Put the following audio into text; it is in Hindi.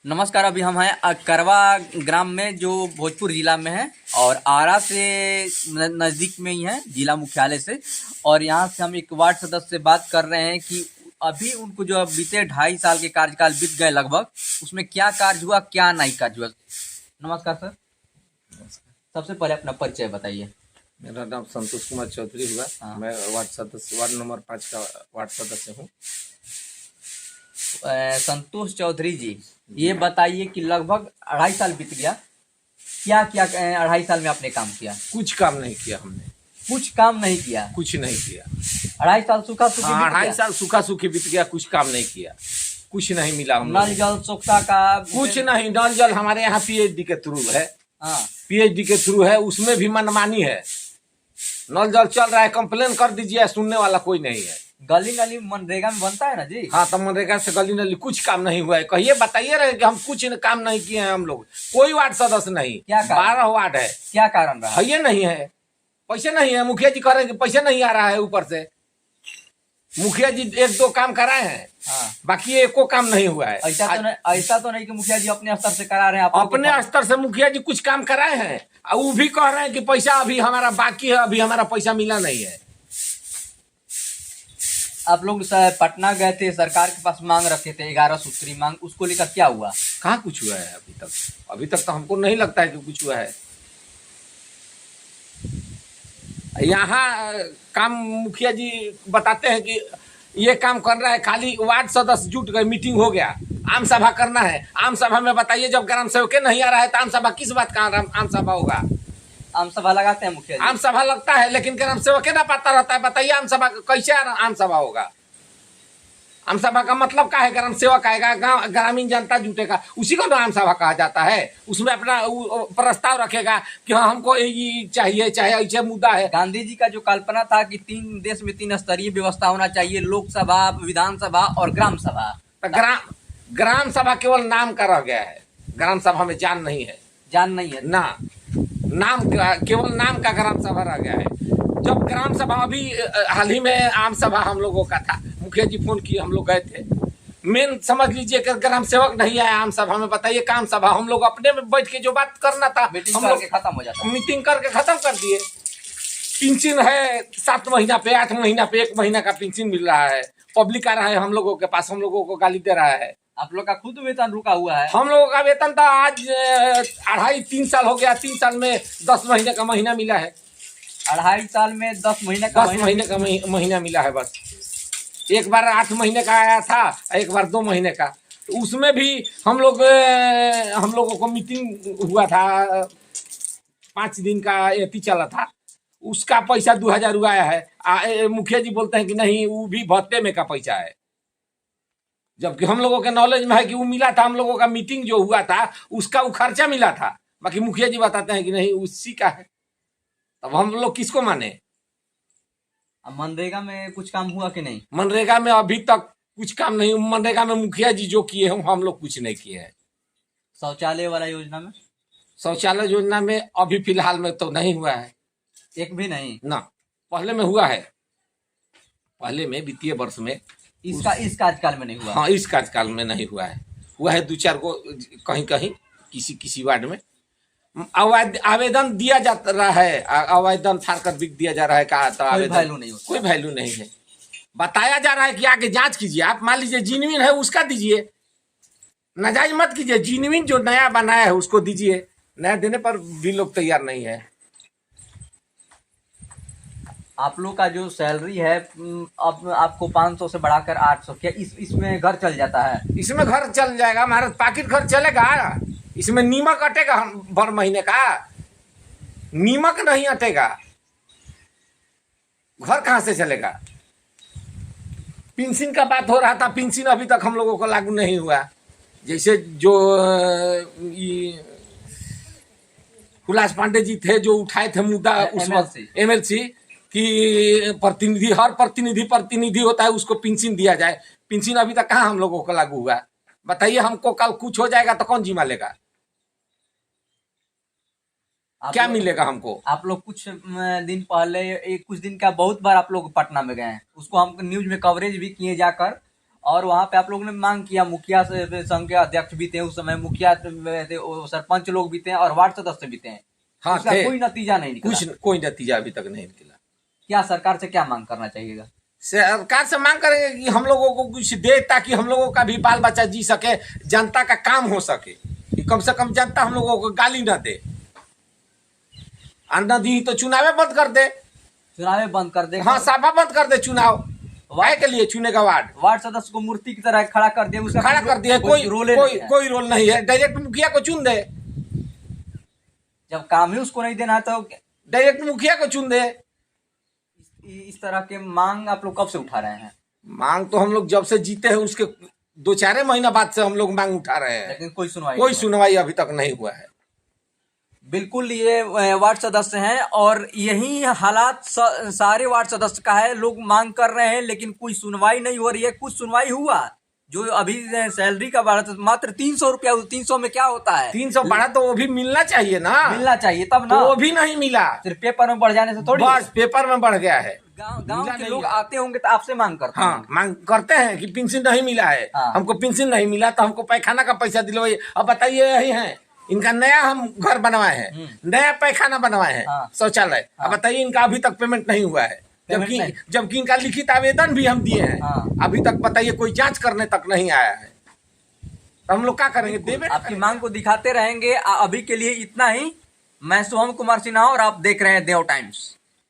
नमस्कार। अभी हम हैं करवा ग्राम में जो भोजपुर जिला में है और आरा से नज़दीक में ही है जिला मुख्यालय से। और यहाँ से हम एक वार्ड सदस्य से बात कर रहे हैं कि अभी उनको जो बीते 2.5 साल के कार्यकाल बीत गए लगभग, उसमें क्या कार्य हुआ क्या नहीं कार्य हुआ। नमस्कार सर। सबसे पहले अपना परिचय बताइए। मेरा नाम संतोष कुमार चौधरी हुआ। हाँ। मैं वार्ड नंबर 5 का वार्ड सदस्य हूँ। संतोष चौधरी जी, ये बताइए कि लगभग 2.5 साल बीत गया, क्या क्या 2.5 साल में आपने काम किया? कुछ काम नहीं किया हमने। कुछ काम नहीं किया? कुछ नहीं किया। 2.5 साल सूखा सूखी बीत गया। 2.5 साल सूखा सूखी बीत गया। कुछ काम नहीं किया। कुछ नहीं मिला हम नल जल स्वच्छता का कुछ नहीं। नल जल हमारे यहाँ पीएचडी के थ्रू है। हाँ, पीएचडी के थ्रू है, उसमें भी मनमानी है। नल जल चल रहा है, कंप्लेन कर दीजिए, सुनने वाला कोई नहीं है। गली गली मनरेगा में बनता है ना जी। हाँ, तो मनरेगा से गली नली कुछ काम नहीं हुआ है। कहिए, बताइए रहे कि हम कुछ काम नहीं किए हैं। हम लोग कोई वार्ड सदस्य नहीं। क्या कारण? 12 वार्ड है। क्या कारण रहा? ये नहीं है, पैसे नहीं है। मुखिया जी कह रहे हैं कि पैसे नहीं आ रहा है। ऊपर से मुखिया जी 1-2 काम कराए हैं। हाँ, बाकी एको काम नहीं हुआ है। ऐसा तो नहीं कि मुखिया जी अपने स्तर से करा रहे हैं। अपने स्तर से मुखिया जी कुछ काम कराए हैं, और वो भी कह रहे हैं कि पैसा अभी हमारा बाकी है, अभी हमारा पैसा मिला नहीं है। आप लोग पटना गए थे, सरकार के पास मांग रखे थे 11 सूत्री मांग, उसको लेकर क्या हुआ? कहाँ कुछ हुआ है अभी तक? अभी तक तो हमको नहीं लगता है कि कुछ हुआ है। यहाँ काम मुखिया जी बताते हैं कि ये काम कर रहा है, खाली वार्ड सदस्य जुट गए, मीटिंग हो गया, आम सभा करना है। आम सभा में बताइए, जब ग्राम सेवक नहीं आ रहा है तो आम सभा किस बात का आम सभा होगा? आम सभा लगाते हैं मुखिया जी? आम सभा लगता है, लेकिन ग्राम सेवक ना पता रहता है। बताइए आम सभा कैसे आम सभा होगा? आम सभा का मतलब क्या है? ग्राम सेवक आएगा, ग्रामीण जनता जुटेगा, उसी को तो आम सभा कहा जाता है। उसमें अपना प्रस्ताव रखेगा कि हाँ हमको ये चाहिए, चाहे ऐसे मुद्दा है। गांधी जी का जो कल्पना था कि देश में 3 स्तरीय व्यवस्था होना चाहिए, लोकसभा, विधानसभा और ग्राम सभा। तो ग्राम सभा केवल नाम का रह गया है। ग्राम सभा में जान नहीं है। जान नहीं है ना, नाम केवल नाम का ग्राम सभा रह गया है। जब ग्राम सभा अभी हाल ही में आम सभा हम लोगों का था, मुखिया जी फोन किए, हम लोग गए थे। मेन समझ लीजिए कि ग्राम सेवक नहीं आया आम सभा में। बताइए, काम सभा हम लोग अपने में बैठ के जो बात करना था, मीटिंग हम लोग करके खत्म हो जाता। मीटिंग करके खत्म कर दिए। पेंशन है 7 महीना पे, 8 महीना पे, 1 महीना का पेंशन मिल रहा है। पब्लिक आ रहा है हम लोगों के पास, हम लोगों को गाली दे रहा है। आप लोग का खुद वेतन रुका हुआ है? हम लोगों का वेतन था आज 2.5-3 साल हो गया। 3 साल में 10 महीने का महीना मिला है। 2.5 साल में 10 महीने का 10 महीने का महीना मिला है बस। एक बार 8 महीने का आया था, एक बार 2 महीने का। तो उसमें भी हम लोगों को मीटिंग हुआ था, 5 दिन का एती चला था, उसका पैसा 2000 हुआ है। मुखिया जी बोलते हैं कि नहीं, वो भी भत्ते में का पैसा है, जबकि हम लोगों के नॉलेज में है कि वो मिला था। हम लोगों का मीटिंग जो हुआ था उसका वो खर्चा मिला था। बाकी मुखिया जी बताते हैं कि नहीं, उसी का है। तब हम लोग किसको माने? मनरेगा में कुछ काम हुआ कि नहीं? मनरेगा में अभी तक कुछ काम नहीं। मनरेगा में मुखिया जी जो किए हैं, हम लोग कुछ नहीं किए हैं। शौचालय वाला योजना में? शौचालय योजना में अभी फिलहाल में तो नहीं हुआ है। एक भी नहीं ना, पहले में हुआ है। पहले में वित्तीय वर्ष में। इस कार्यकाल में नहीं हुआ? हाँ, इस कार्यकाल में नहीं हुआ है। हुआ है 2-4 को कहीं कहीं, किसी वार्ड में आवेदन दिया जा रहा है। आवेदन फाड़कर बिक दिया जा रहा है। कहा तो कोई वैल्यू नहीं होता। कोई वैल्यू नहीं है। बताया जा रहा है कि आगे जांच कीजिए। आप मान लीजिए जिनविन है उसका दीजिए, नाजायज मत कीजिए। जिनविन जो नया बनाया है उसको दीजिए। नया देने पर भी लोग तैयार नहीं है। आप लोग का जो सैलरी है, अब आपको 500 से बढ़ाकर 800, क्या इसमें घर चल जाता है? इसमें घर चल जाएगा, हमारा पाकिट घर चलेगा। इसमें नीमक अटेगा भर महीने का? नीमक नहीं अटेगा। घर कहाँ से चलेगा? पेंशन का बात हो रहा था, पेंशन अभी तक हम लोगों को लागू नहीं हुआ। जैसे जो हुलास पांडे जी थे, जो उठाए थे मुद्दा उस वक्त, MLC कि हर प्रतिनिधि होता है, उसको पेंशन दिया जाए। पेंशन अभी तक कहाँ हम लोगों को लागू हुआ? बताइए, हमको कल कुछ हो जाएगा तो कौन जिम्मा लेगा? क्या मिलेगा हमको? आप लोग कुछ दिन पहले, कुछ दिन का बहुत बार आप लोग पटना में गए हैं, उसको हम न्यूज में कवरेज भी किए जाकर, और वहाँ पे आप लोगों ने मांग किया, मुखिया से संघ के अध्यक्ष भी थे उस समय, मुखिया थे, सरपंच लोग भी थे और वार्ड सदस्य भी थे। हाँ उसका थे। कोई नतीजा नहीं निकला। कोई नतीजा अभी तक नहीं निकला। क्या सरकार से क्या मांग करना चाहिएगा? सरकार से मांग करेंगे कि हम लोगों को कुछ दे, ताकि हम लोगों का भी बाल बच्चा जी सके, जनता का काम हो सके, कि कम से कम जनता हम लोगों को गाली ना दे। न दी तो चुनाव बंद कर दे। चुनाव बंद कर दे। हाँ, सभा बंद कर दे। चुनाव वाय के लिए चुने का वार्ड सदस्य को मूर्ति की तरह खड़ा कर दिया, उसका खड़ा कर दिया। कोई रोल नहीं है। डायरेक्ट मुखिया को चुन दे। जब काम ही उसको नहीं देना है तो डायरेक्ट मुखिया को चुन दे। इस तरह के मांग आप लोग कब से उठा रहे हैं? मांग तो हम लोग जब से जीते हैं उसके 2-4 महीना बाद से हम लोग मांग उठा रहे हैं, लेकिन कोई सुनवाई अभी तक नहीं हुआ है। बिल्कुल, ये वार्ड सदस्य हैं और यही हालात सारे वार्ड सदस्य का है। लोग मांग कर रहे हैं लेकिन कोई सुनवाई नहीं हो रही है। कुछ सुनवाई हुआ जो अभी सैलरी का बढ़ा था मात्र 300 रुपया, 300 में क्या होता है? 300 बढ़ा तो वो भी मिलना चाहिए ना, मिलना चाहिए तब ना। तो वो भी नहीं मिला। सिर्फ पेपर में बढ़ जाने से थोड़ी, बस पेपर में बढ़ गया है। गांव के लोग आते होंगे तो आपसे मांग करते हैं। हाँ, मांग करते हैं कि पेंशन नहीं मिला है। हाँ। हमको पेंशन नहीं मिला तो हमको पैखाना का पैसा दिलवाइए। अब बताइए, यही है इनका नया हम घर बनवाए हैं, नया पैखाना बनवाए हैं, हाँ। शौचालय। अब बताइए इनका अभी तक पेमेंट नहीं हुआ है, जबकि इनका लिखित आवेदन भी हम दिए हैं। हाँ। अभी तक बताइए कोई जांच करने तक नहीं आया है, तो हम लोग क्या करेंगे? देवे आपकी मांग को दिखाते रहेंगे। अभी के लिए इतना ही। मैं सोहम कुमार सिन्हा और आप देख रहे हैं देव टाइम्स।